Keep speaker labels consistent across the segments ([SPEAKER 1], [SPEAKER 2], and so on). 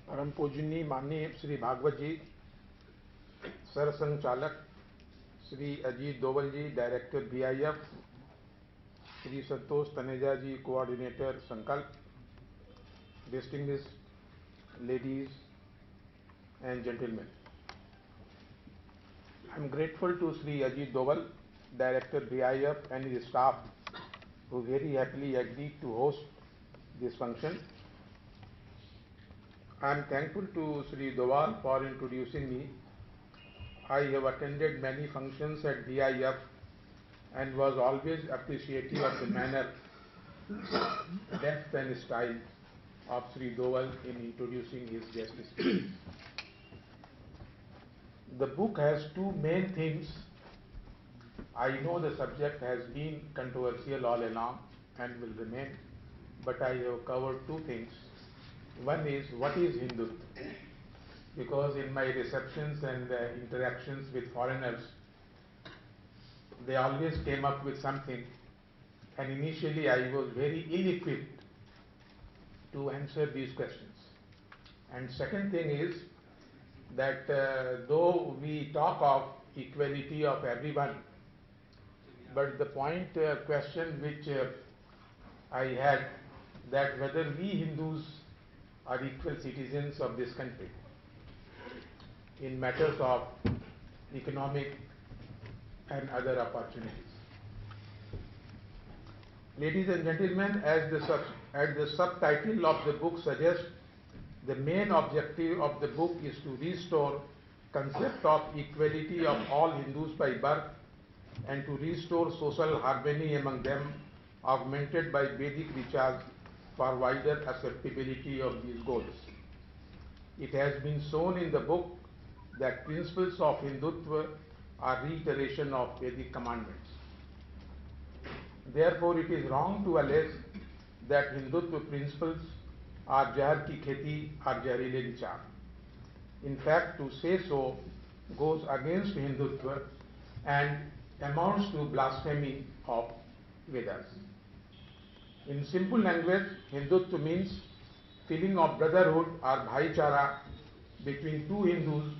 [SPEAKER 1] परम पूजनीय माननीय श्री भागवत जी, सरसंघचालक श्री अजीत दोवल जी, डायरेक्टर BIF, श्री संतोष तनेजा जी, कोऑर्डिनेटर संकल्प, distinguished ladies and gentlemen. I am grateful to Sri Ajit Doval, Director BIF, and his staff who very happily agreed to host this function. I am thankful to Sri Doval for introducing me. I have attended many functions at BIF and was always appreciative of the manner, depth and style of Sri Doval in introducing his guest speakers. The book has two main themes. I know the subject has been controversial all along and will remain, but I have covered two things. One is, what is Hindutva? Because in my receptions and interactions with foreigners, they always came up with something, and initially I was very ill-equipped to answer these questions. And second thing is that though we talk of equality of everyone, but the question which I had, that whether we Hindus are equal citizens of this country in matters of economic and other opportunities. Ladies and gentlemen, as the subtitle of the book suggests, the main objective of the book is to restore concept of equality of all Hindus by birth and to restore social harmony among them, augmented by Vedic recharge for wider acceptability of these goals. It has been shown in the book that principles of Hindutva are reiteration of Vedic commandments. Therefore, it is wrong to allege that Hindutva principles are jahar ki kheti or jaharile vichar. In fact, to say so goes against Hindutva and amounts to blasphemy of Vedas. In simple language, Hindutva means feeling of brotherhood or bhaichara between two Hindus,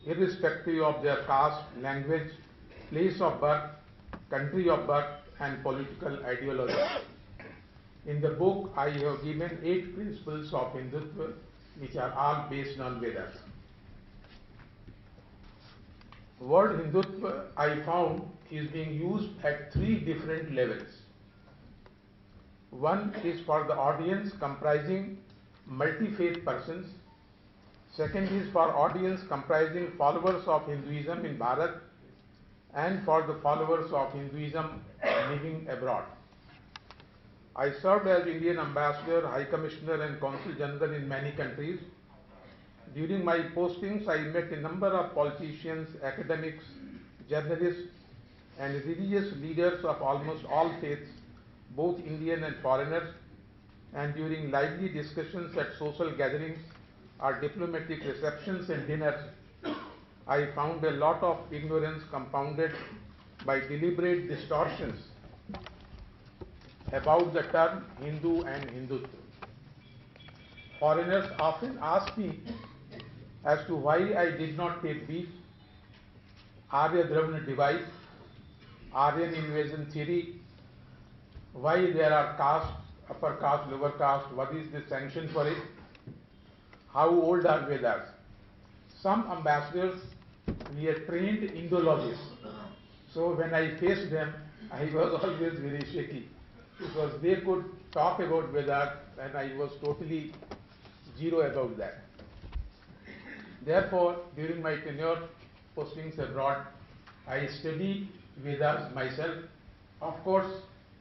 [SPEAKER 1] irrespective of their caste, language, place of birth, country of birth, and political ideology. In the book, I have given 8 principles of Hindutva, which are all based on Vedas. Word Hindutva, I found, is being used at 3 different levels. One is for the audience comprising multi-faith persons. Second is for audience comprising followers of Hinduism in Bharat and for the followers of Hinduism living abroad. I served as Indian Ambassador, High Commissioner and Consul General in many countries. During my postings, I met a number of politicians, academics, journalists and religious leaders of almost all faiths, both Indian and foreigners, and during lively discussions at social gatherings or diplomatic receptions and dinners, I found a lot of ignorance compounded by deliberate distortions about the term Hindu and Hindutva. Foreigners often ask me as to why I did not take beef, Arya Dravana device, Aryan invasion theory, why there are castes, upper caste, lower caste, what is the sanction for it, how old are Vedas. Some ambassadors were trained Indologists, so when I faced them, I was always very shaky because they could talk about Vedas and I was totally zero about that. Therefore, during my tenure postings abroad, I studied Vedas myself, of course,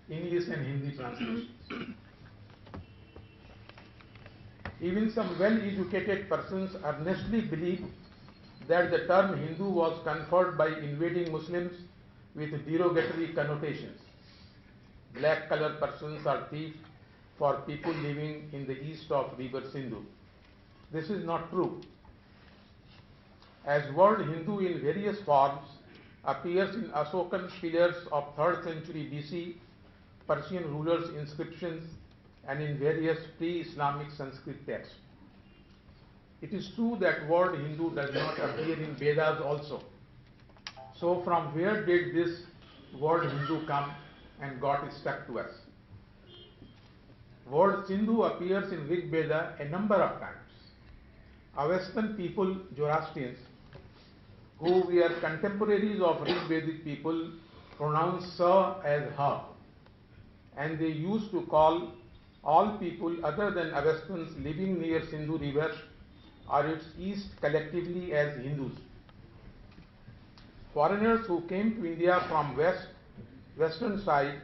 [SPEAKER 1] English and Hindi translations. Even some well-educated persons earnestly believe that the term Hindu was conferred by invading Muslims with derogatory connotations. Black-colored persons are thieves for people living in the east of river Sindhu. This is not true. As word Hindu in various forms appears in Ashokan pillars of 3rd century BC, Persian rulers' inscriptions, and in various pre-Islamic Sanskrit texts. It is true that word Hindu does not appear in Vedas also. So from where did this word Hindu come and got stuck to us? Word Sindhu appears in Rig Veda a number of times. Western people, Zoroastrians, who were contemporaries of Rig Vedic people, pronounce Sa as Ha, and they used to call all people other than Avestans living near Sindhu river or its east collectively as Hindus. Foreigners who came to India from western side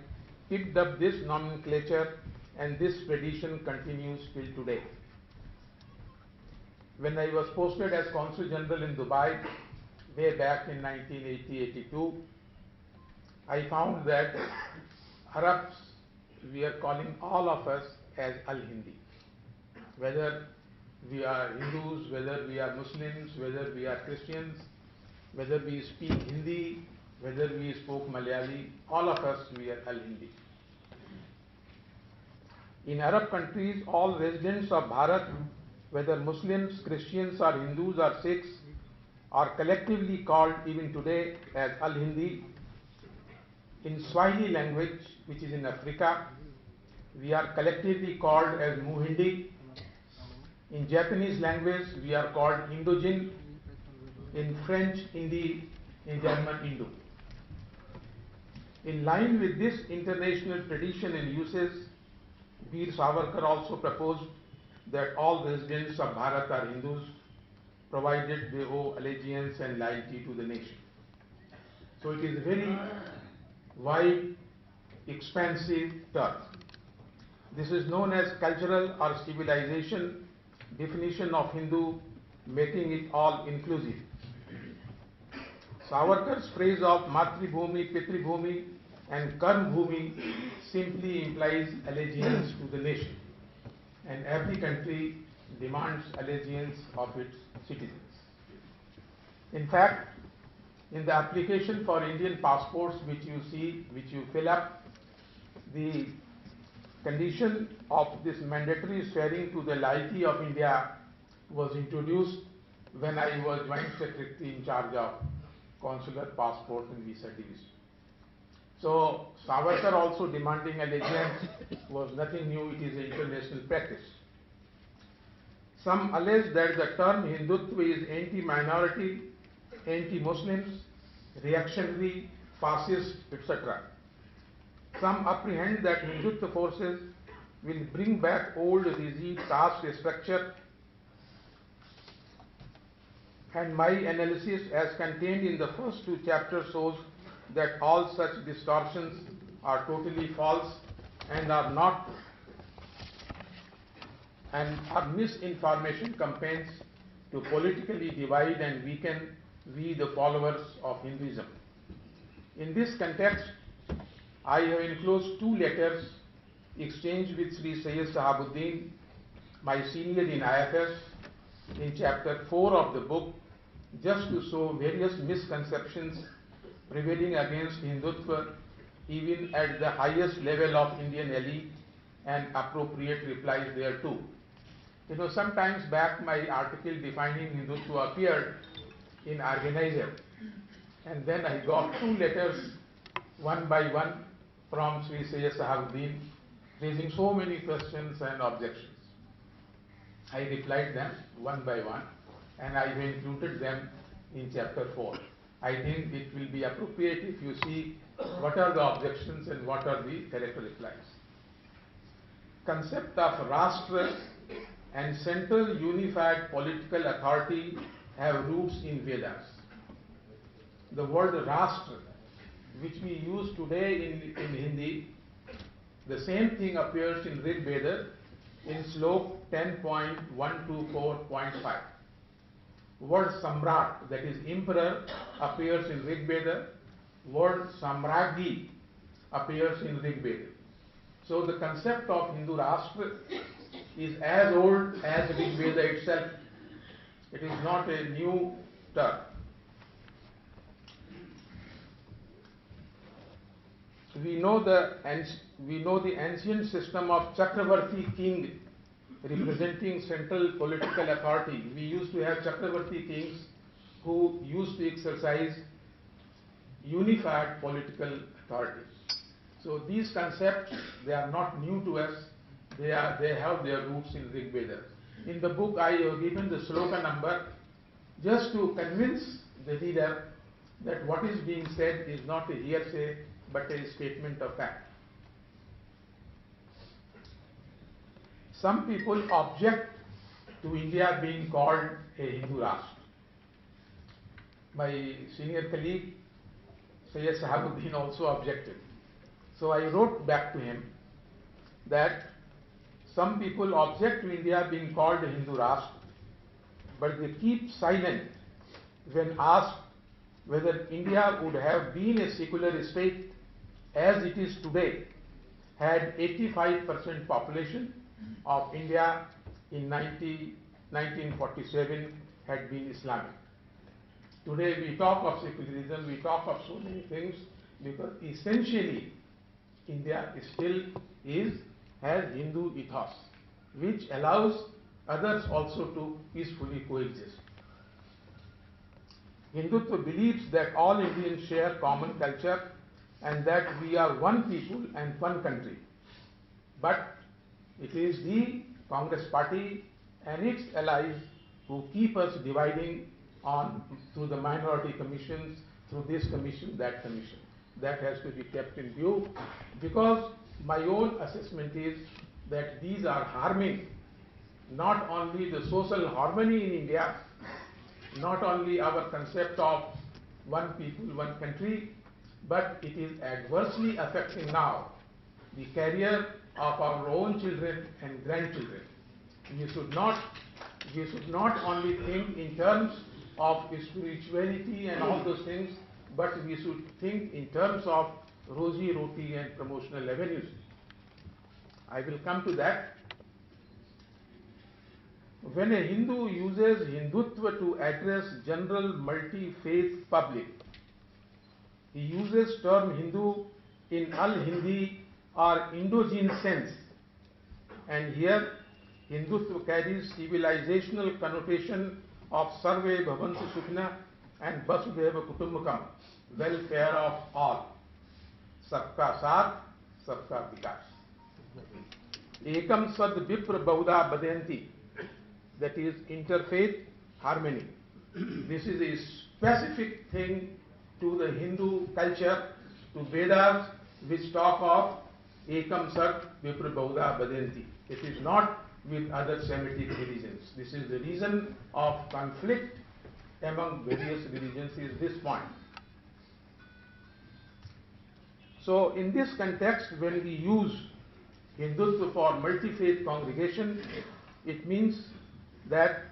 [SPEAKER 1] picked up this nomenclature, and this tradition continues till today. When I was posted as Consul General in Dubai way back in 1980-82, I found that Arabs were calling all of us as Al-Hindi. Whether we are Hindus, whether we are Muslims, whether we are Christians, whether we speak Hindi, whether we spoke Malayali, all of us we are Al-Hindi. In Arab countries, all residents of Bharat, whether Muslims, Christians or Hindus or Sikhs, are collectively called even today as Al-Hindi. In Swahili language, which is in Africa, we are collectively called as Muhindi. In Japanese language, we are called Indojin. In French, Hindi. In German, Indo. In line with this international tradition and uses, Veer Savarkar also proposed that all residents of Bharat are Hindus, provided they owe allegiance and loyalty to the nation. So it is a very wide, expansive term. This is known as cultural or civilization definition of Hindu, making it all inclusive. Savarkar's phrase of Matribhumi, Pitribhumi and Karmbhumi simply implies allegiance to the nation, and every country demands allegiance of its citizens. In fact, in the application for Indian passports which you see, which you fill up, the condition of this mandatory swearing to the loyalty of India was introduced when I was Joint Secretary in charge of Consular Passport and Visa Division. So Savarkar also demanding allegiance was nothing new, it is an international practice. Some allege that the term Hindutva is anti-minority, anti-Muslims, reactionary, fascist, etc. Some apprehend that Hindutva forces will bring back old rigid caste structure, and my analysis as contained in the first two chapters shows that all such distortions are totally false and are misinformation campaigns to politically divide and weaken we the followers of Hinduism. In this context, I have enclosed two letters exchanged with Sri Sayyid Sahabuddin, my senior in IFS, in chapter 4 of the book, just to show various misconceptions prevailing against Hindutva even at the highest level of Indian elite and appropriate replies thereto. You know, sometimes back my article defining Hindutva appeared in Organizer, and then I got two letters one by one from Sri Sayyid Sahabuddin raising so many questions and objections. I replied them one by one, and I have included them in chapter 4. I think it will be appropriate if you see what are the objections and what are the correct replies. Concept of Rashtra and central unified political authority have roots in Vedas. The word Rashtra, which we use today in Hindi, the same thing appears in Rig Veda in Slok 10.124.5. Word Samrat, that is emperor, appears in Rig Veda. Word Samragi appears in Rig Veda. So the concept of Hindu Rashtra is as old as Rig Veda itself. It is not a new term. We know the ancient system of Chakravarti king representing central political authority. We used to have Chakravarti kings who used to exercise unified political authority. So these concepts, they are not new to us. They have their roots in Rig Veda. In the book, I have given the sloka number just to convince the reader that what is being said is not a hearsay but a statement of fact. Some people object to India being called a Hindu Rashtra. My senior colleague Syed Sahabuddin also objected. So I wrote back to him that some people object to India being called a Hindu Rashtra, but they keep silent when asked whether India would have been a secular state as it is today had 85% population of India in 1947 had been Islamic. Today we talk of secularism, we talk of so many things because essentially India still has Hindu ethos, which allows others also to peacefully coexist. Hindutva believes that all Indians share common culture and that we are one people and one country. But it is the Congress party and its allies who keep us dividing through the minority commissions, through this commission, that commission. That has to be kept in view, because my own assessment is that these are harming not only the social harmony in India, not only our concept of one people, one country, but it is adversely affecting now the career of our own children and grandchildren. We should not only think in terms of spirituality and all those things, but we should think in terms of rosy roti and promotional avenues. I will come to that. When a Hindu uses Hindutva to address general multi-faith public, he uses term Hindu in al-Hindi or Indogenous sense, and here Hindutva carries civilizational connotation of Sarve Bhavantu Sukhna and Vasudhaiva Kutumbakam, welfare of all, Sabka Saath, Sabka Vikas. Ekam Sad Vipra Bahuda Badayanti, that is interfaith harmony. This is a specific thing to the Hindu culture, to Vedas, which talk of Ekam Sat Vipra Bahuda Badayanti. It is not with other Semitic religions. This is the reason of conflict among various religions, is this point. So in this context, when we use Hindutva for multi-faith congregation, it means that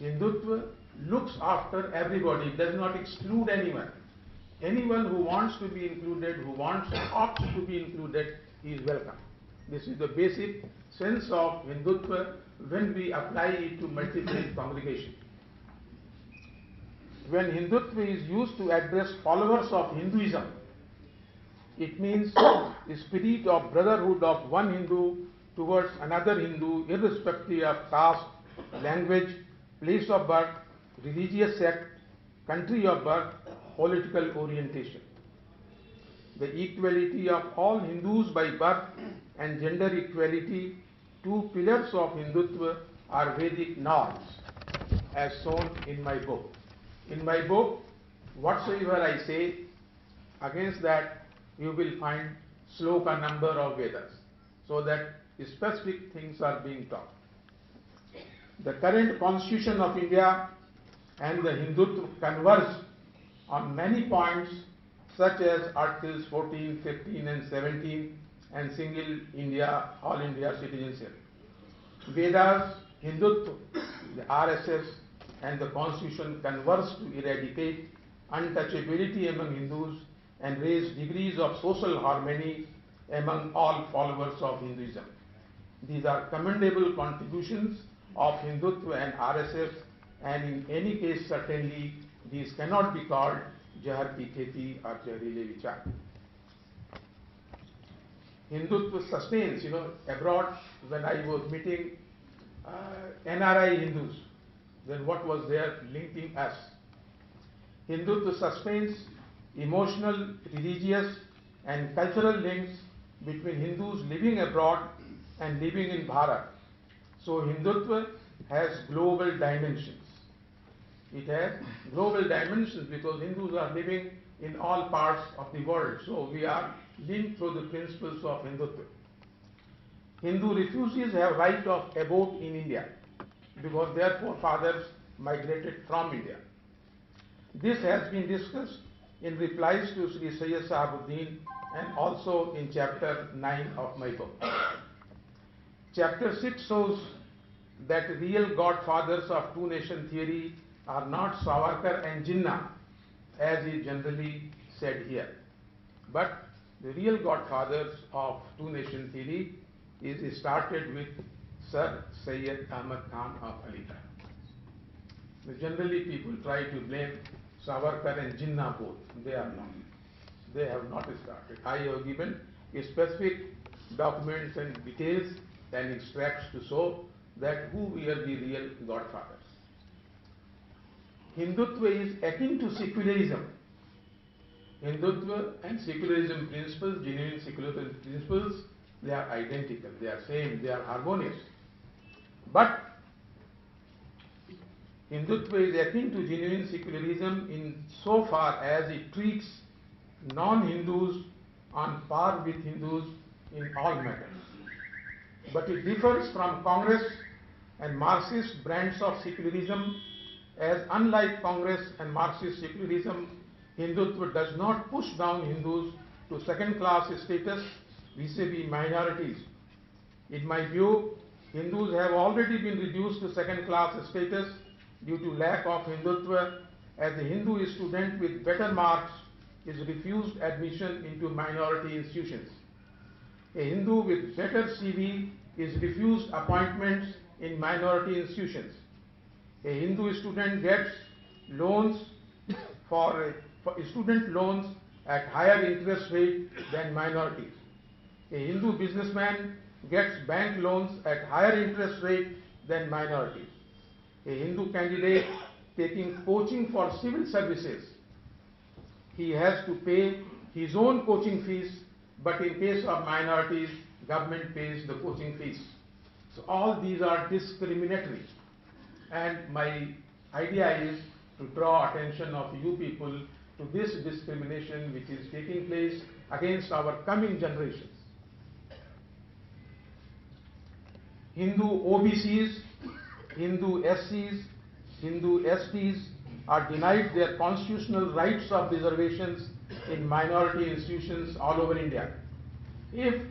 [SPEAKER 1] Hindutva looks after everybody, does not exclude anyone. Anyone who wants to be included, who opts to be included, he is welcome. This is the basic sense of Hindutva when we apply it to multi-faith congregation. When Hindutva is used to address followers of Hinduism, it means the spirit of brotherhood of one Hindu towards another Hindu, irrespective of caste, language, place of birth, religious sect, country of birth, political orientation. The equality of all Hindus by birth and gender equality, two pillars of Hindutva, are Vedic norms, as shown in my book. In my book, whatsoever I say, against that you will find sloka number of Vedas, so that specific things are being taught. The current constitution of India and the Hindutva converge on many points, such as Articles 14, 15 and 17 and single India, all India citizenship. Vedas, Hindutva, the RSS and the constitution converge to eradicate untouchability among Hindus and raise degrees of social harmony among all followers of Hinduism. These are commendable contributions of Hindutva and RSS, and in any case certainly these cannot be called Jahar Ki Kheti or Jahrile Vichar. Hindutva sustains, abroad when I was meeting NRI Hindus, then what was there linking us? Hindutva sustains emotional, religious and cultural links between Hindus living abroad and living in Bharat. So Hindutva has global dimensions. It has global dimensions because Hindus are living in all parts of the world. So we are linked through the principles of Hindutva. Hindu refugees have right of abode in India because their forefathers migrated from India. This has been discussed in replies to Sri Sayyid Sahabuddin and also in chapter 9 of my book. Chapter 6 shows that real godfathers of two-nation theory are not Savarkar and Jinnah, as is generally said here. But the real godfathers of two-nation theory is started with Sir Syed Ahmad Khan of Aligarh. Generally people try to blame Savarkar and Jinnah both. They are not. They have not started. I have given specific documents and details and extracts to show that who were the real godfathers. Hindutva is akin to secularism. Hindutva and secularism principles, genuine secularism principles, they are identical, they are same, they are harmonious. But Hindutva is akin to genuine secularism in so far as it treats non-Hindus on par with Hindus in all matters. But it differs from Congress and Marxist brands of secularism, as unlike Congress and Marxist secularism, Hindutva does not push down Hindus to second-class status vis-a-vis minorities. In my view, Hindus have already been reduced to second-class status due to lack of Hindutva, as a Hindu student with better marks is refused admission into minority institutions. A Hindu with better CV is refused appointments in minority institutions. A Hindu student gets loans for student loans at higher interest rate than minorities. A Hindu businessman gets bank loans at higher interest rate than minorities. A Hindu candidate taking coaching for civil services, he has to pay his own coaching fees, but in case of minorities, government pays the coaching fees. So all these are discriminatory. And my idea is to draw attention of you people to this discrimination which is taking place against our coming generations. Hindu OBCs, Hindu SCs, Hindu STs are denied their constitutional rights of reservations in minority institutions all over India. If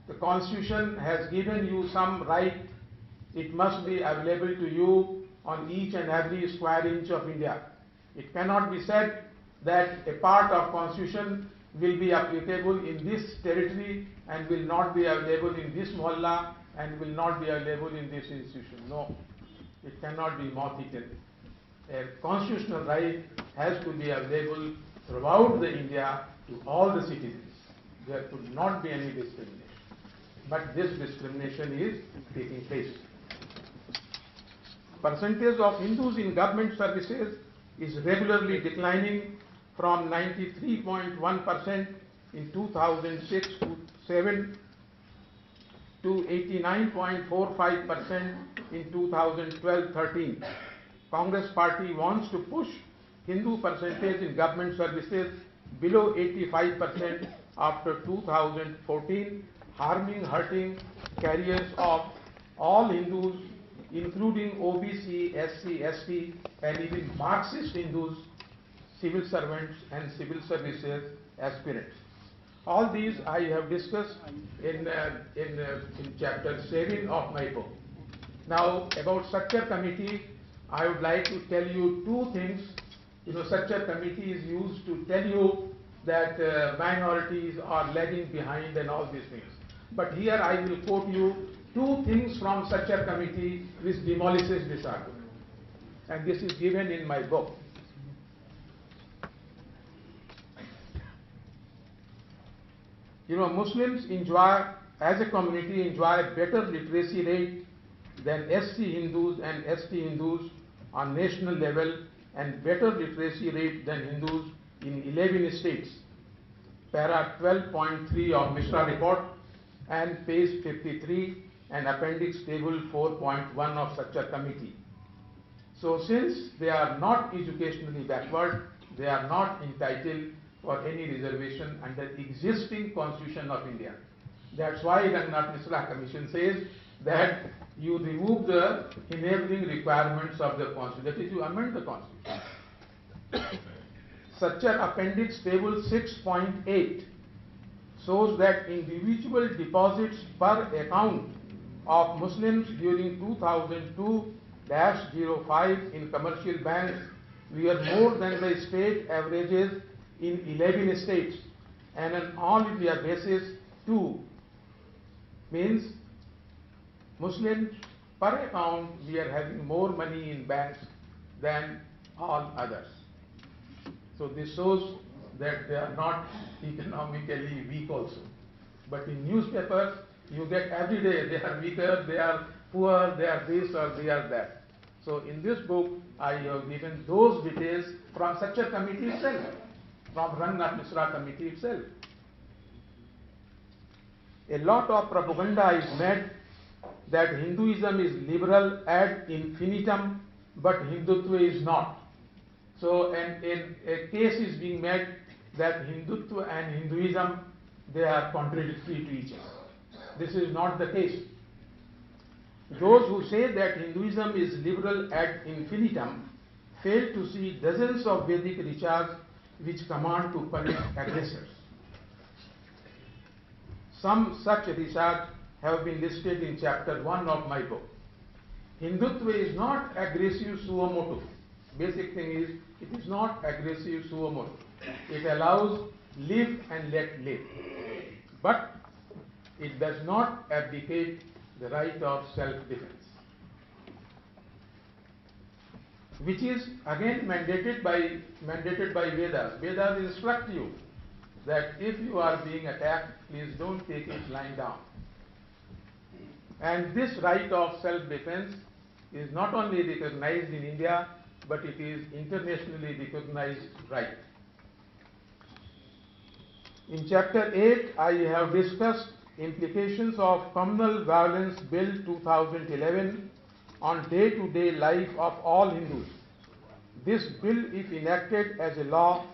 [SPEAKER 1] the Constitution has given you some right, it must be available to you on each and every square inch of India. It cannot be said that a part of Constitution will be applicable in this territory and will not be available in this mohalla and will not be available in this institution. No, it cannot be moth-eaten. A constitutional right has to be available throughout the India to all the citizens. There could not be any discrimination. But this discrimination is taking place. Percentage of Hindus in government services is regularly declining from 93.1% in 2006-7 to 89.45% in 2012-13. Congress party wants to push Hindu percentage in government services below 85% after 2014, hurting careers of all Hindus, including OBC, SC, ST, and even Marxist Hindus, civil servants and civil services aspirants. All these I have discussed in chapter 7 of my book. Now about structure committee, I would like to tell you two things. You know, structure committee is used to tell you that minorities are lagging behind and all these things. But here I will quote you two things from structure committee which demolishes this argument. And this is given in my book. You know, Muslims enjoy, as a community, enjoy better literacy rate than SC Hindus and ST Hindus on national level and better literacy rate than Hindus in 11 states. Para 12.3 of Mishra report and page 53 and appendix table 4.1 of such a committee. So since they are not educationally backward, they are not entitled for any reservation under existing Constitution of India. That's why Rangnath Mishra Commission says that you remove the enabling requirements of the Constitution, that is, you amend the Constitution. Such an appendix table 6.8 shows that individual deposits per account of Muslims during 2002-05 in commercial banks were more than the state averages in 11 states, and on all India basis 2 means Muslims per account we are having more money in banks than all others. So this shows that they are not economically weak also. But in newspapers you get every day they are weaker, they are poor, they are this or they are that. So in this book I have given those details from such a committee itself, from Rangnath Mishra committee itself. A lot of propaganda is made that Hinduism is liberal ad infinitum, but Hindutva is not. So a case is being made that Hindutva and Hinduism, they are contradictory to each other. This is not the case. Those who say that Hinduism is liberal ad infinitum fail to see dozens of Vedic rituals which command to punish aggressors. Some such rituals have been listed in chapter 1 of my book. Hindutva is not aggressive suo motu. Basic thing is, it is not aggressive suo motu. It allows live and let live. But it does not abdicate the right of self-defense, which is again mandated by Vedas. Vedas instruct you that if you are being attacked, please don't take it lying down. And this right of self-defense is not only recognized in India, but it is internationally recognized right. In chapter 8, I have discussed implications of Communal Violence Bill 2011 on day-to-day life of all Hindus. This bill, if enacted as a law,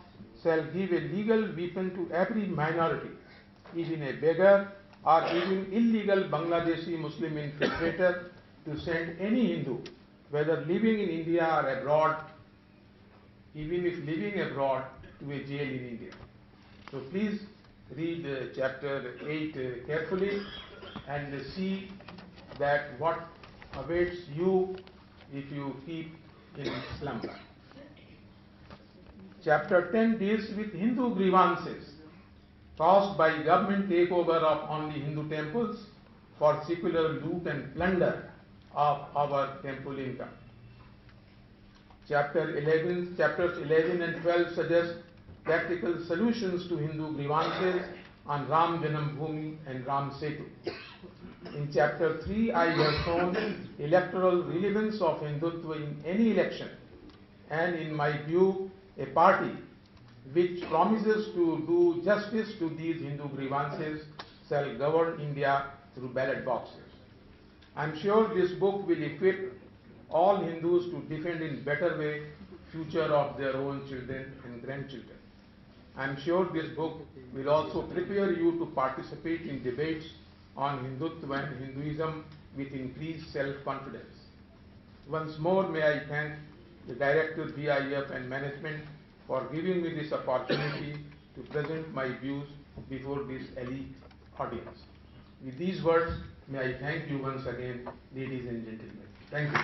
[SPEAKER 1] shall give a legal weapon to every minority, even a beggar or even illegal Bangladeshi Muslim infiltrator, to send any Hindu, whether living in India or abroad, even if living abroad, to a jail in India. So please read chapter 8 carefully and see that what awaits you if you keep in slumber. Chapter 10 deals with Hindu grievances caused by government takeover of only Hindu temples for secular loot and plunder of our temple income. Chapters 11 and 12 suggest practical solutions to Hindu grievances on Ram Janam Bhoomi and Ram Setu. In chapter 3, I have shown electoral relevance of Hindutva in any election, and in my view, a party which promises to do justice to these Hindu grievances shall govern India through ballot boxes. I am sure this book will equip all Hindus to defend in better way future of their own children and grandchildren. I am sure this book will also prepare you to participate in debates on Hindutva and Hinduism with increased self-confidence. Once more, may I thank the Director, BIF and management for giving me this opportunity to present my views before this elite audience. With these words, may I thank you once again, ladies and gentlemen. Thank you.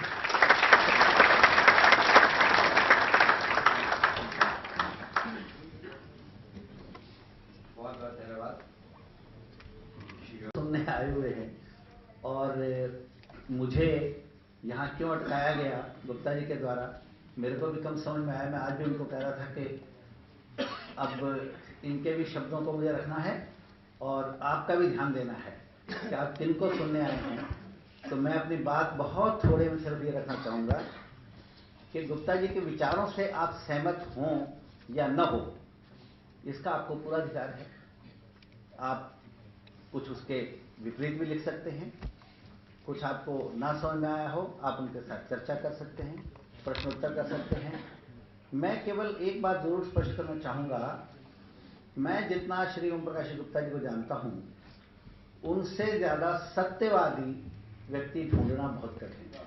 [SPEAKER 2] सुनने आए हुए हैं और मुझे यहाँ क्यों अटकाया गया गुप्ता जी के द्वारा, मेरे को भी कम समझ में आया। मैं आज भी उनको कह रहा था कि अब इनके भी शब्दों को मुझे रखना है और आपका भी ध्यान देना है कि आप किनको सुनने आए हैं तो मैं अपनी बात बहुत थोड़े में सिर्फ ये रखना चाहूँगा कि गुप्ता जी के विचारों से आप सहमत हों या न हो, इसका आपको पूरा अधिकार है। आप कुछ उसके विपरीत भी लिख सकते हैं, कुछ आपको ना समझ में आया हो आप उनके साथ चर्चा कर सकते हैं, प्रश्नोत्तर कर सकते हैं। मैं केवल एक बात जरूर स्पष्ट करना चाहूँगा, मैं जितना श्री ओम प्रकाश गुप्ता जी को जानता हूँ, उनसे ज़्यादा सत्यवादी व्यक्ति ढूंढना बहुत कठिन है।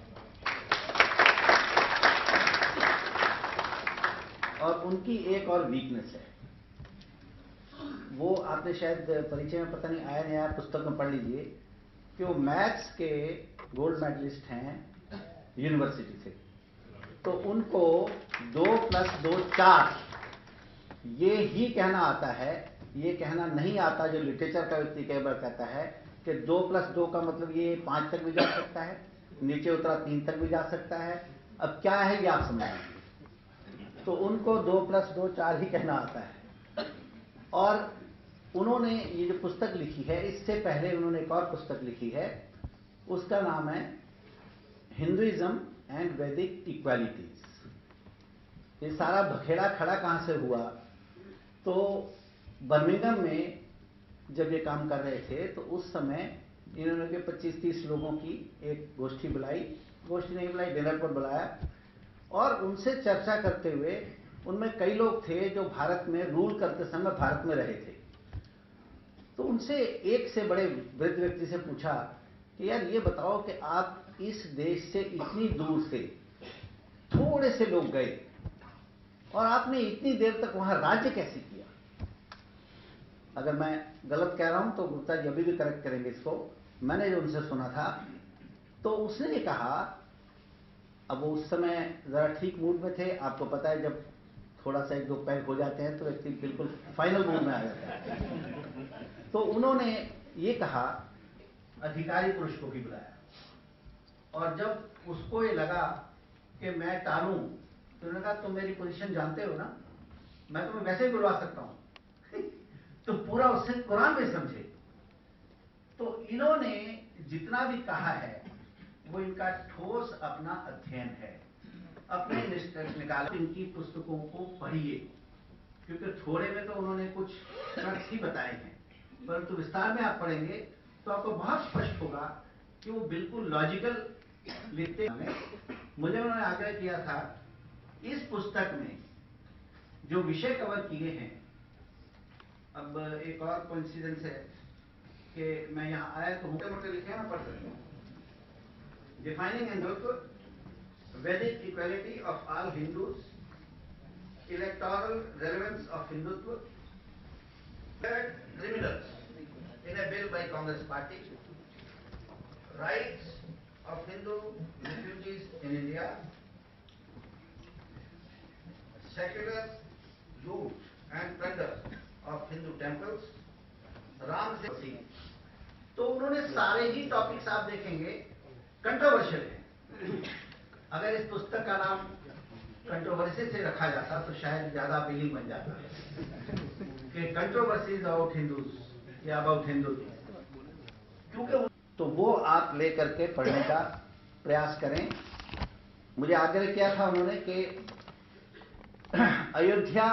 [SPEAKER 2] और उनकी एक और वीकनेस है, वो आपने शायद परिचय में पता नहीं आया नहीं आया, पुस्तक में पढ़ लीजिए कि वो मैथ्स के गोल्ड मेडलिस्ट हैं यूनिवर्सिटी से। तो उनको 2 + 2 4 ये ही कहना आता है, ये कहना नहीं आता जो लिटरेचर का व्यक्ति कई बार कहता है कि 2 + 2 का मतलब ये 5 तक भी जा सकता है, नीचे उतरा 3 तक भी जा सकता है। अब क्या है ये आप समझेंगे। तो उनको 2 + 2 4 ही कहना आता है। और उन्होंने ये जो पुस्तक लिखी है, इससे पहले उन्होंने एक और पुस्तक लिखी है, उसका नाम है हिंदुइज्म एंड वैदिक इक्वालिटीज। ये सारा बखेड़ा खड़ा कहां से हुआ, तो बर्मिंघम में जब ये काम कर रहे थे तो उस समय इन्होंने के 25-30 लोगों की एक गोष्ठी बुलाई, गोष्ठी नहीं बुलाई, डिनर पर बुलाया और उनसे चर्चा करते हुए, उनमें कई लोग थे जो भारत में रूल करते समय भारत में रहे थे। तो उनसे एक से बड़े वृद्ध व्यक्ति से पूछा कि यार ये बताओ कि आप इस देश से इतनी दूर से थोड़े से लोग गए और आपने इतनी देर तक वहां राज्य कैसे किया। अगर मैं गलत कह रहा हूं तो गुप्ता जी अभी भी करेक्ट करेंगे इसको। मैंने जो उनसे सुना था तो उसने ये कहा, अब वो उस समय जरा ठीक मूड में थे, आपको पता है जब थोड़ा सा 1-2 पैग हो जाते हैं तो व्यक्ति बिल्कुल फाइनल मूड में आ जाता है। तो उन्होंने ये कहा, अधिकारी पुरुष को भी बुलाया और जब उसको ये लगा कि मैं टालूं तो उन्होंने कहा तुम मेरी पोजीशन जानते हो ना, मैं तुम्हें वैसे ही बुलवा सकता हूं। तो पूरा उससे कुरान में समझे। तो इन्होंने जितना भी कहा है वो इनका ठोस अपना अध्ययन है, अपने निष्कर्ष निकाल, इनकी पुस्तकों को पढ़िए, क्योंकि थोड़े में तो उन्होंने कुछ तथ्य ही बताए हैं, परंतु विस्तार में आप पढ़ेंगे तो आपको बहुत स्पष्ट होगा कि वो बिल्कुल लॉजिकल लिखते हैं। मुझे उन्होंने आग्रह किया था इस पुस्तक में जो विषय कवर किए हैं, अब एक और कोइंसिडेंस है कि मैं यहाँ आया तो मोटे मोटे लिखे हैं, पढ़ सकता हूँ। Defining Hindutva, Vedic equality of all Hindus, electoral relevance of Hindutva, criminals in a bill by Congress party, rights of Hindu refugees in India, secular loot and plunder of Hindu temples, Ram Setu। तो उन्होंने सारे ही topics आप देखेंगे controversial है। अगर इस पुस्तक का नाम कंट्रोवर्सी से रखा जाता तो शायद ज्यादा अपीलिंग बन जाता कि कंट्रोवर्सीज अबाउट हिंदूज या अबाउट हिंदू, क्योंकि तो वो आप लेकर के पढ़ने का प्रयास करें। मुझे आग्रह किया था उन्होंने कि अयोध्या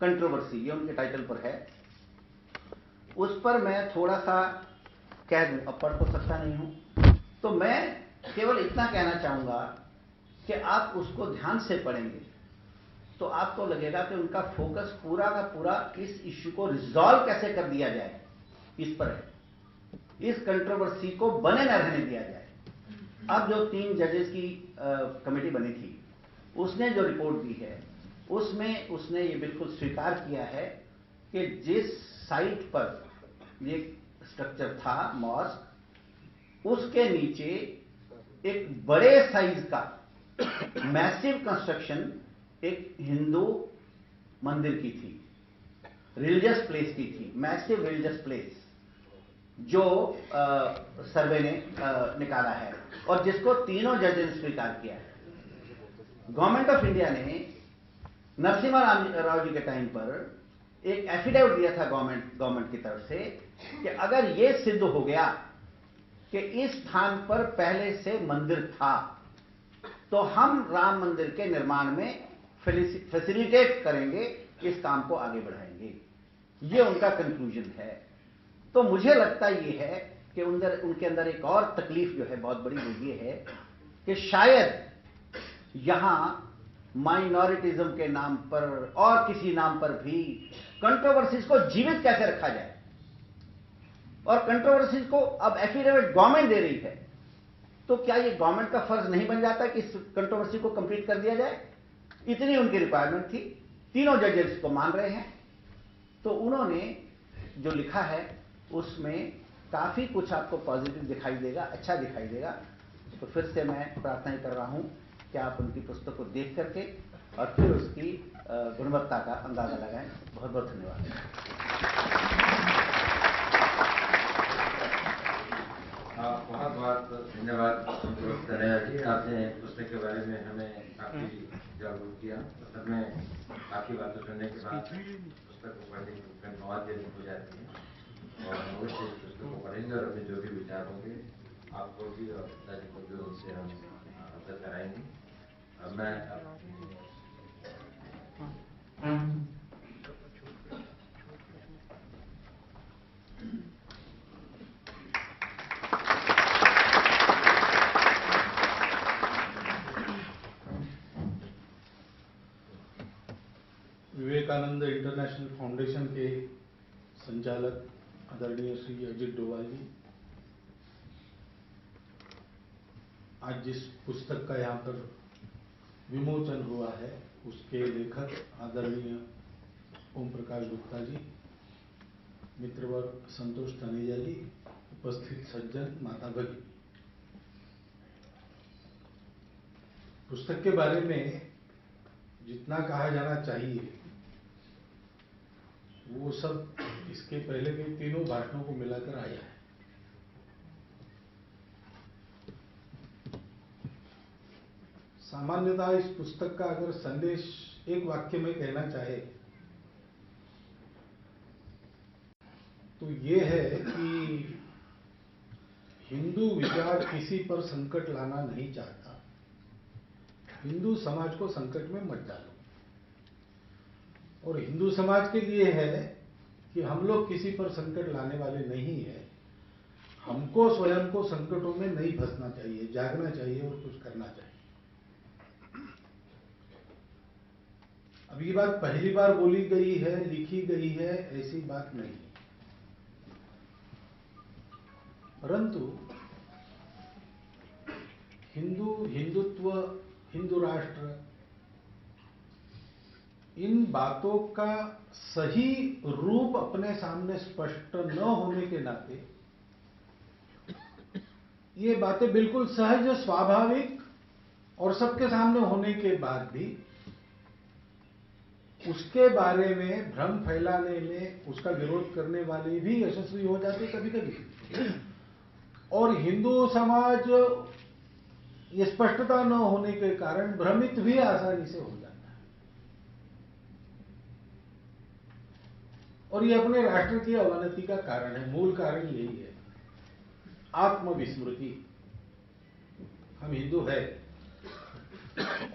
[SPEAKER 2] कंट्रोवर्सी, ये उनके टाइटल पर है, उस पर मैं थोड़ा सा कह दूं, अब पढ़ तो सकता नहीं हूं, तो मैं केवल इतना कहना चाहूंगा कि आप उसको ध्यान से पढ़ेंगे तो आपको लगेगा कि उनका फोकस पूरा का पूरा इस इश्यू को रिजॉल्व कैसे कर दिया जाए इस पर है, इस कंट्रोवर्सी को बने न रहने दिया जाए। अब जो 3 जजेस की कमेटी बनी थी, उसने जो रिपोर्ट दी है उसमें उसने ये बिल्कुल स्वीकार किया है कि जिस साइट पर ये स्ट्रक्चर था मॉस्क, उसके नीचे एक बड़े साइज का मैसिव कंस्ट्रक्शन एक हिंदू मंदिर की थी, रिलीजियस प्लेस की थी, मैसिव रिलीजियस प्लेस, जो सर्वे ने निकाला है और जिसको तीनों जजेस ने स्वीकार किया है। गवर्नमेंट ऑफ इंडिया ने नरसिम्हा राव जी के टाइम पर एक एफिडेविट दिया था गवर्नमेंट की तरफ से कि अगर यह सिद्ध हो गया कि इस स्थान पर पहले से मंदिर था, तो हम राम मंदिर के निर्माण में फैसिलिटेट करेंगे, इस काम को आगे बढ़ाएंगे। ये उनका कंक्लूजन है। तो मुझे लगता ये है कि उनके अंदर एक और तकलीफ जो है बहुत बड़ी, वो ये है कि शायद यहां माइनॉरिटिज्म के नाम पर और किसी नाम पर भी कंट्रोवर्सीज को जीवित कैसे रखा जाए, और कंट्रोवर्सीज को अब एफिडेविट गवर्नमेंट दे रही है, तो क्या ये गवर्नमेंट का फर्ज नहीं बन जाता कि इस कंट्रोवर्सी को कंप्लीट कर दिया जाए? इतनी उनकी रिक्वायरमेंट थी, तीनों जजेस इसको मान रहे हैं। तो उन्होंने जो लिखा है उसमें काफी कुछ आपको पॉजिटिव दिखाई देगा, अच्छा दिखाई देगा। तो फिर से मैं प्रार्थना कर रहा हूं कि आप उनकी पुस्तक को देख करके और फिर उसकी गुणवत्ता का अंदाजा लगाएं। बहुत बहुत धन्यवाद।
[SPEAKER 3] बहुत बहुत धन्यवाद तनया जी, आपने पुस्तक के बारे में हमें काफी जागरूक किया। असल में आपकी बातें सुनने के बाद पुस्तक को पढ़ने की मौत देनी हो जाती है, और अवश्य इस पुस्तक को पढ़ेंगे और अपने जो भी विचार होंगे आपको भी और पिताजी को भी उनसे हम अवगत कराएंगे। अब मैं
[SPEAKER 1] विवेकानंद इंटरनेशनल फाउंडेशन के संचालक आदरणीय श्री अजित डोभाल जी, आज जिस पुस्तक का यहाँ पर विमोचन हुआ है उसके लेखक आदरणीय ओम प्रकाश गुप्ता जी, मित्रवर संतोष तनेजा जी, उपस्थित सज्जन, माता भगिनी, पुस्तक के बारे में जितना कहा जाना चाहिए वो सब इसके पहले के तीनों भाषणों को मिलाकर आया है। सामान्यतः इस पुस्तक का अगर संदेश एक वाक्य में कहना चाहे तो ये है कि हिंदू विचार किसी पर संकट लाना नहीं चाहता, हिंदू समाज को संकट में मत डालो। और हिंदू समाज के लिए है कि हम लोग किसी पर संकट लाने वाले नहीं है, हमको स्वयं को संकटों में नहीं फंसना चाहिए, जागना चाहिए और कुछ करना चाहिए। अब ये बात पहली बार बोली गई है, लिखी गई है, ऐसी बात नहीं, परंतु हिंदुत्व, हिंदू राष्ट्र, इन बातों का सही रूप अपने सामने स्पष्ट न होने के नाते ये बातें बिल्कुल सहज, स्वाभाविक और सबके सामने होने के बाद भी उसके बारे में भ्रम फैलाने में उसका विरोध करने वाले भी यशस्वी हो जाते कभी कभी, और हिंदू समाज ये स्पष्टता न होने के कारण भ्रमित भी आसानी से हो जाता है। और ये अपने राष्ट्र की अवनति का कारण है, मूल कारण यही है, आत्मविस्मृति। हम हिंदू है,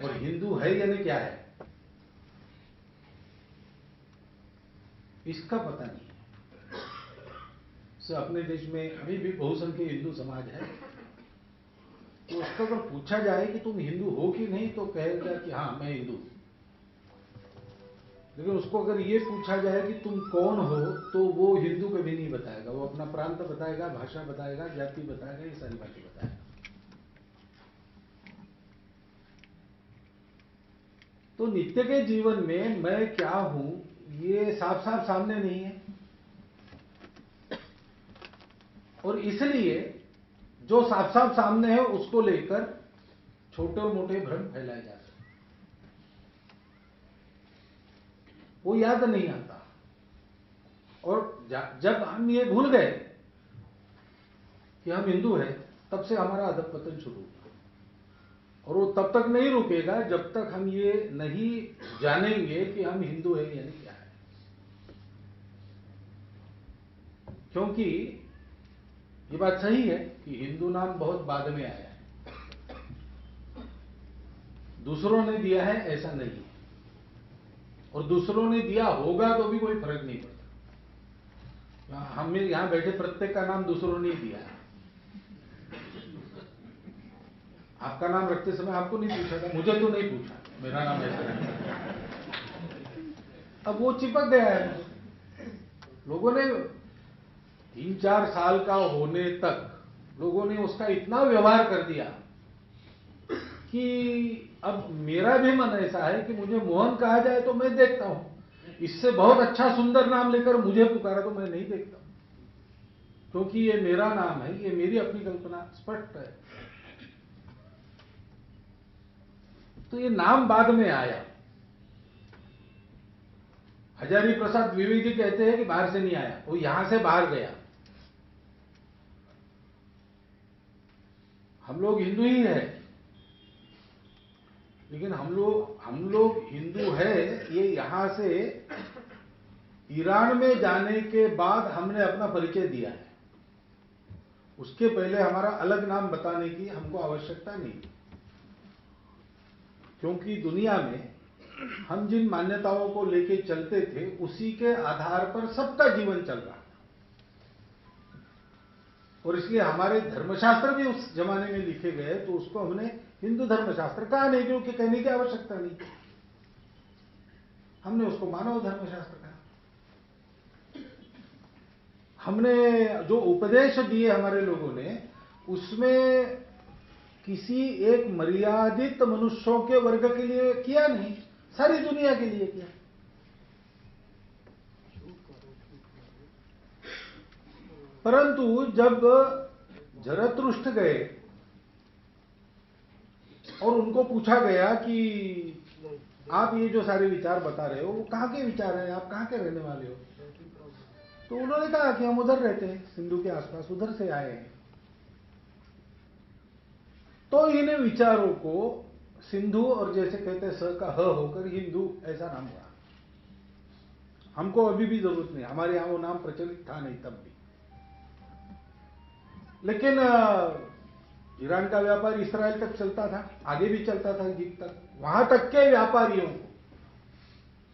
[SPEAKER 1] और हिंदू है यानी क्या है इसका पता नहीं है। से अपने देश में अभी भी बहुसंख्यक हिंदू समाज है, तो उसको अगर पूछा जाए कि तुम हिंदू हो कि नहीं तो कहेगा कि हाँ मैं हिंदू। लेकिन उसको अगर ये पूछा जाए कि तुम कौन हो तो वो हिंदू कभी नहीं बताएगा, वो अपना प्रांत बताएगा, भाषा बताएगा, जाति बताएगा, ये सारी बातें बताएगा। तो नित्य के जीवन में मैं क्या हूं ये साफ साफ सामने नहीं है, और इसलिए जो साफ साफ सामने है उसको लेकर छोटे मोटे भ्रम फैलाए जाते हैं, वो याद नहीं आता। और जब हम ये भूल गए कि हम हिंदू हैं, तब से हमारा अधःपतन शुरू हुआ, और वो तब तक नहीं रुकेगा जब तक हम ये नहीं जानेंगे कि हम हिंदू हैं यानी क्या है। क्योंकि
[SPEAKER 4] ये बात सही है कि हिंदू नाम बहुत बाद में आया है, दूसरों ने दिया है ऐसा नहीं है, और दूसरों ने दिया होगा तो भी कोई फर्क नहीं पड़ता। हमें यहां बैठे प्रत्येक का नाम दूसरों ने दिया है। आपका नाम रखते समय आपको नहीं पूछा था, मुझे तो नहीं पूछा, मेरा नाम ऐसा है। अब वो चिपक गया है। लोगों ने 3-4 साल का होने तक लोगों ने उसका इतना व्यवहार कर दिया कि अब मेरा भी मन ऐसा है कि मुझे मोहन कहा जाए तो मैं देखता हूं, इससे बहुत अच्छा सुंदर नाम लेकर मुझे पुकारा तो मैं नहीं देखता हूं, क्योंकि ये मेरा नाम है, ये मेरी अपनी कल्पना स्पष्ट है। तो ये नाम बाद में आया। हजारी प्रसाद द्विवेदी कहते हैं कि बाहर से नहीं आया, वो यहां से बाहर गया। हम लोग हिंदू ही है, लेकिन हम लोग हिंदू है ये यहां से ईरान में जाने के बाद हमने अपना परिचय दिया है। उसके पहले हमारा अलग नाम बताने की हमको आवश्यकता नहीं, क्योंकि दुनिया में हम जिन मान्यताओं को लेके चलते थे उसी के आधार पर सबका जीवन चल रहा था, और इसलिए हमारे धर्मशास्त्र भी उस जमाने में लिखे गए, तो उसको हमने हिंदू धर्मशास्त्र कहा नहीं, क्योंकि कहने की आवश्यकता नहीं, हमने उसको मानव धर्मशास्त्र कहा। हमने जो उपदेश दिए हमारे लोगों ने, उसमें किसी एक मर्यादित मनुष्यों के वर्ग के लिए किया नहीं, सारी दुनिया के लिए किया। परंतु जब जरतुष्ट गए और उनको पूछा गया कि आप ये जो सारे विचार बता रहे हो वो कहां के विचार हैं, आप कहां के रहने वाले हो, तो उन्होंने कहा कि हम उधर रहते हैं, सिंधु के आसपास, उधर से आए हैं। तो इन विचारों को सिंधु और जैसे कहते हैं स का ह होकर हिंदू ऐसा नाम हुआ। हमको अभी भी जरूरत नहीं, हमारे यहां वो नाम प्रचलित था नहीं तब भी। लेकिन ईरान का व्यापार इसराइल तक चलता था, आगे भी चलता था इजिप्ट तक, वहां तक के व्यापारियों को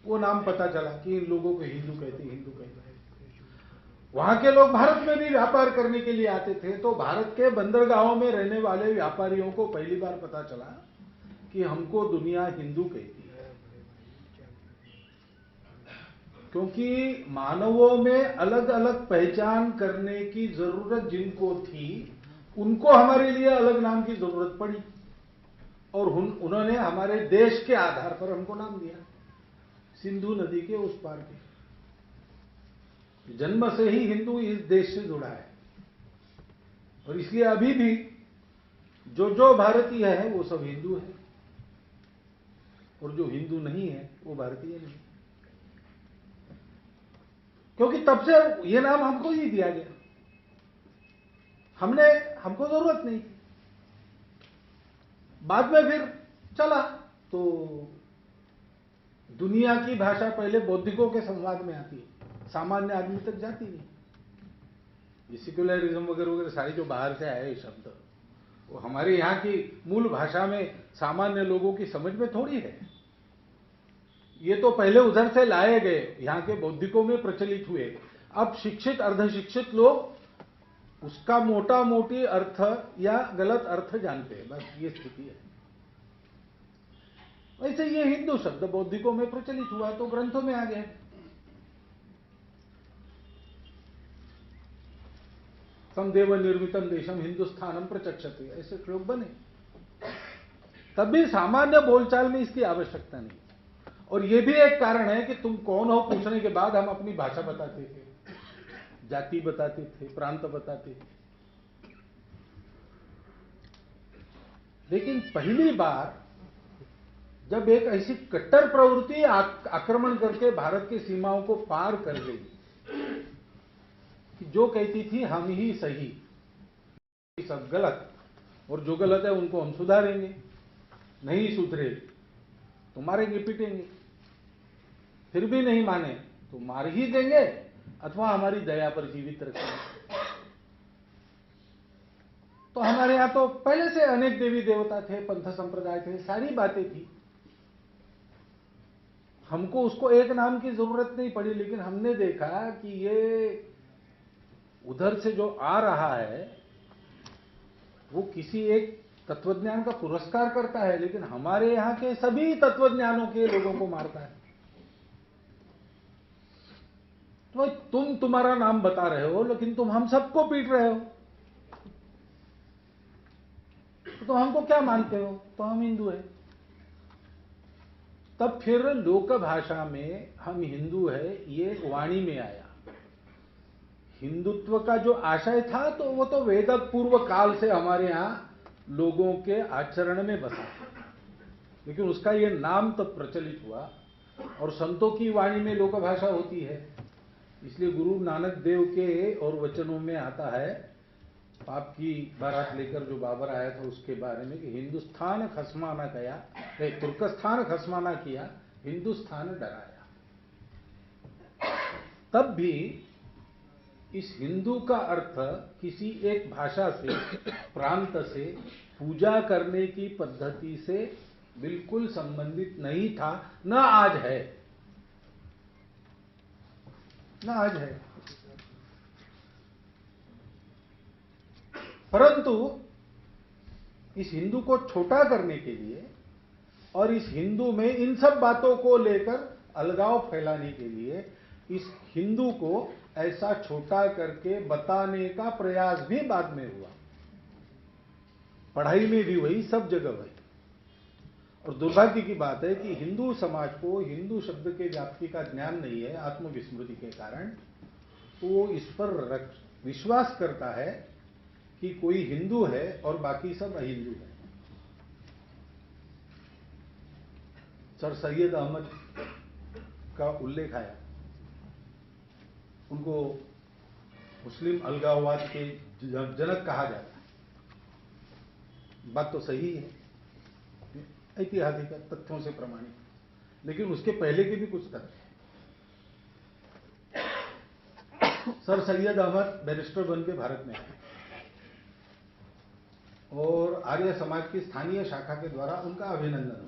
[SPEAKER 4] वो नाम पता चला कि इन लोगों को हिंदू कहते हैं। वहां के लोग भारत में भी व्यापार करने के लिए आते थे, तो भारत के बंदरगाहों में रहने वाले व्यापारियों को पहली बार पता चला कि हमको दुनिया हिंदू कहती है, क्योंकि मानवों में अलग अलग पहचान करने की जरूरत जिनको थी, उनको हमारे लिए अलग नाम की जरूरत पड़ी, और उन्होंने हमारे देश के आधार पर हमको नाम दिया, सिंधु नदी के उस पार के। जन्म से ही हिंदू इस देश से जुड़ा है, और इसलिए अभी भी जो भारतीय है वो सब हिंदू है, और जो हिंदू नहीं है वो भारतीय नहीं, क्योंकि तब से ये नाम हमको ही दिया गया, हमको जरूरत नहीं थी। बाद में फिर चला तो दुनिया की भाषा पहले बौद्धिकों के संवाद में आती है, सामान्य आदमी तक जाती नहीं। ये सेक्युलरिज्म वगैरह वगैरह सारी जो बाहर से आए शब्द, वो हमारे यहाँ की मूल भाषा में सामान्य लोगों की समझ में थोड़ी है। ये तो पहले उधर से लाए गए, यहाँ के बौद्धिकों में प्रचलित हुए। अब शिक्षित अर्धशिक्षित लोग उसका मोटा मोटी अर्थ या गलत अर्थ जानते हैं, बस ये स्थिति है। वैसे ये हिंदू शब्द बौद्धिकों में प्रचलित हुआ तो ग्रंथों में आ गया। समदेव निर्मितम देशम हिंदुस्थानम प्रचक्षते, ऐसे श्लोक बने। तभी सामान्य बोलचाल में इसकी आवश्यकता नहीं। और यह भी एक कारण है कि तुम कौन हो पूछने के बाद हम अपनी भाषा बताते थे, जाति बताते थे, प्रांत बताते थे। लेकिन पहली बार जब एक ऐसी कट्टर प्रवृत्ति आक्रमण करके भारत की सीमाओं को पार कर गई कि जो कहती थी हम ही सही, सब गलत, और जो गलत है उनको हम सुधारेंगे, नहीं सुधरे तो मारेंगे पीटेंगे, फिर भी नहीं माने तो मार ही देंगे अथवा हमारी दया पर जीवित रखेंगे। तो हमारे यहाँ तो पहले से अनेक देवी देवता थे, पंथ संप्रदाय थे, सारी बातें थी। हमको उसको एक नाम की जरूरत नहीं पड़ी, लेकिन हमने देखा कि ये उधर से जो आ रहा है वो किसी एक तत्वज्ञान का पुरस्कार करता है, लेकिन हमारे यहाँ के सभी तत्वज्ञानों के लोगों को मारता है। तो भाई तुम तुम्हारा नाम बता रहे हो, लेकिन तुम हम सबको पीट रहे हो, तो हमको क्या मानते हो? तो हम हिंदू हैं। तब फिर लोक भाषा में हम हिंदू है ये वाणी में आया। हिंदुत्व का जो आशय था तो वो तो वेद पूर्व काल से हमारे यहां लोगों के आचरण में बसा, लेकिन उसका ये नाम तब प्रचलित हुआ। और संतों की वाणी में लोक भाषा होती है, इसलिए गुरु नानक देव के और वचनों में आता है, पाप की बारात लेकर जो बाबर आया था उसके बारे में कि हिंदुस्तान खसमाना किया, तुर्कस्तान खसमाना किया, हिंदुस्तान डराया। तब भी इस हिंदू का अर्थ किसी एक भाषा से, प्रांत से, पूजा करने की पद्धति से बिल्कुल संबंधित नहीं था, न आज है, न आज है। परंतु इस हिंदू को छोटा करने के लिए और इस हिंदू में इन सब बातों को लेकर अलगाव फैलाने के लिए इस हिंदू को ऐसा छोटा करके बताने का प्रयास भी बाद में हुआ। पढ़ाई में भी वही, सब जगह वही। और दुर्भाग्य की बात है कि हिंदू समाज को हिंदू शब्द के व्याप्ति का ज्ञान नहीं है आत्मविस्मृति के कारण, तो वो इस पर विश्वास करता है कि कोई हिंदू है और बाकी सब अहिंदू है। सर सैयद अहमद का उल्लेख आया, उनको मुस्लिम अलगाववाद के जनक कहा जाता है। बात तो सही है, ऐतिहासिक तथ्यों से प्रमाणित, लेकिन उसके पहले के भी कुछ तथ्य हैं। सर सैयद अहमद बैरिस्टर बन के भारत में आए और आर्य समाज की स्थानीय शाखा के द्वारा उनका अभिनंदन हुआ।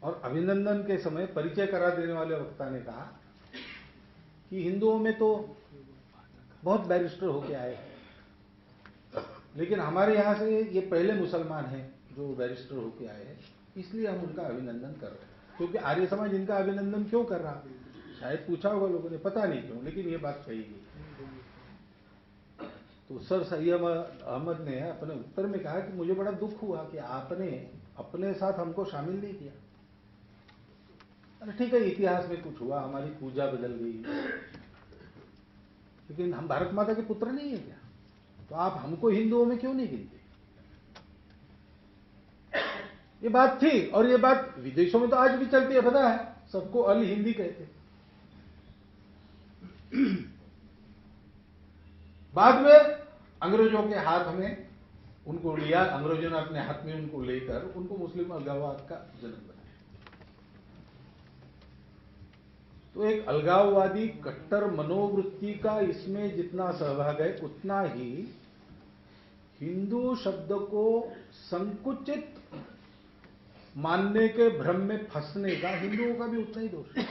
[SPEAKER 4] और अभिनंदन के समय परिचय करा देने वाले वक्ता ने कहा कि हिंदुओं में तो बहुत बैरिस्टर होके आए हैं, लेकिन हमारे यहां से ये पहले मुसलमान हैं जो बैरिस्टर होके आए हैं, इसलिए हम उनका अभिनंदन कर रहे हैं। क्योंकि आर्य समाज इनका अभिनंदन क्यों कर रहा, शायद पूछा होगा लोगों ने, पता नहीं क्यों, लेकिन ये बात कही गई। तो सर सैयद अहमद ने अपने उत्तर में कहा कि मुझे बड़ा दुख हुआ कि आपने अपने साथ हमको शामिल नहीं किया। अरे ठीक है, इतिहास में कुछ हुआ, हमारी पूजा बदल गई, लेकिन हम भारत माता के पुत्र नहीं है क्या? तो आप हमको हिंदुओं में क्यों नहीं गिनते? ये बात थी, और ये बात विदेशों में तो आज भी चलती है, पता है, सबको अल हिंदी कहते। बाद में अंग्रेजों के हाथ में उनको लिया, अंग्रेजों ने अपने हाथ में उनको लेकर उनको मुस्लिम अलगाववाद का जनक बनाया। तो एक अलगाववादी कट्टर मनोवृत्ति का इसमें जितना सहभाग है, उतना ही हिंदू शब्द को संकुचित मानने के भ्रम में फंसने का हिंदुओं का भी उतना ही दोष है।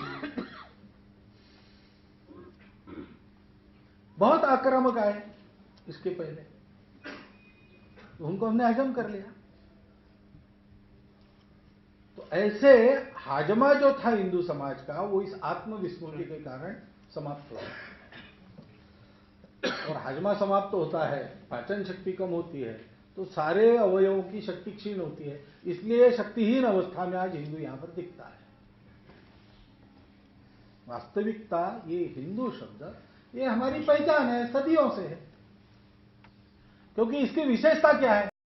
[SPEAKER 4] बहुत आक्रामक आए इसके पहले, तो उनको हमने हजम कर लिया। तो ऐसे हाजमा जो था हिंदू समाज का, वो इस आत्मविस्मृति के कारण समाप्त हुआ। और हाजमा समाप्त होता है, पाचन शक्ति कम होती है, तो सारे अवयवों की शक्ति क्षीण होती है, इसलिए शक्तिहीन अवस्था में आज हिंदू यहां पर दिखता है। वास्तविकता ये हिंदू शब्द ये हमारी पहचान है, सदियों से है। क्योंकि इसकी विशेषता क्या है?